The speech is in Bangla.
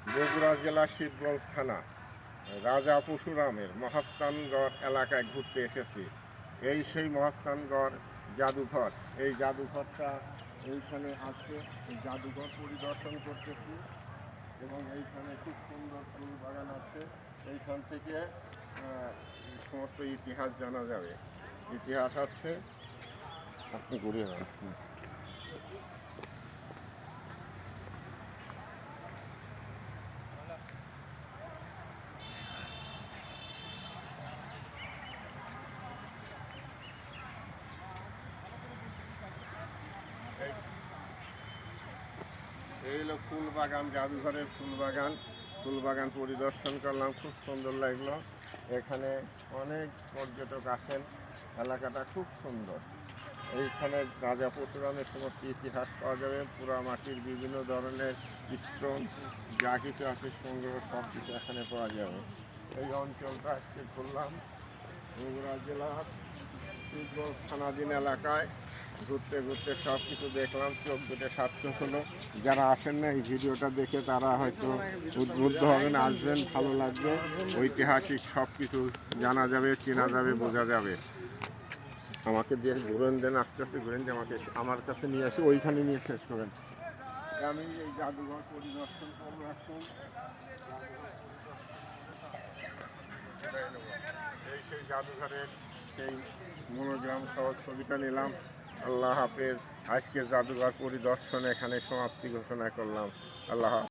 বগুড়া জেলা শিবগঞ্জ থানা রাজা পরশুরামের মহাস্থানগড় এলাকায় ঘুরতে এসেছি। এই সেই মহাস্থানগড় জাদুঘর। এই জাদুঘরটা এইখানে আছে। এই জাদুঘর পরিদর্শন করতেছি এবং এইখানে খুব সুন্দর ফুল বাগান আছে। এইখান থেকে সমস্ত ইতিহাস জানা যাবে। ইতিহাস আছে, আপনি ঘুরে যান। এই হলো ফুল বাগান, জাদুঘরের ফুল বাগান। ফুল বাগান পরিদর্শন করলাম, খুব সুন্দর লাগলো। এখানে অনেক পর্যটক আসেন, এলাকাটা খুব সুন্দর। এইখানে রাজা পরশুরামের সমস্ত ইতিহাস পাওয়া যাবে, পোড়ামাটির বিভিন্ন ধরনের স্টোন, যা কিছু আছে সংগ্রহ সব কিছু এখানে পাওয়া যাবে। এই অঞ্চলটা আজকে ঘুরলাম বগুড়া জেলার শিবগঞ্জ থানাধীন এলাকায়। ঘুরতে ঘুরতে সব কিছু দেখলাম, চোখ দুটো সার্থক হলো। যারা আসেন না এই ভিডিওটা দেখে তারা হয়তো উদ্বুদ্ধ হবেন, আসবেন, ভালো লাগবে। ঐতিহাসিক সব কিছু জানা যাবে, চেনা যাবে, বোঝা যাবে। আমাকে দিয়ে ঘুরেন দেন, আস্তে আস্তে ঘুরেন দিয়ে আমাকে আমার কাছে নিয়ে আসে, ওইখানে নিয়ে শেষ করেন। আমি এই জাদুঘর পরিদর্শন করবো এখন। এই সেই জাদুঘরের সেই মনোগ্রাম সহ ছবিটা নিলাম। আল্লাহ হাফেজ। আজকে জাদুঘর পরিদর্শন এখানে সমাপ্তি ঘোষণা করলাম। আল্লাহ।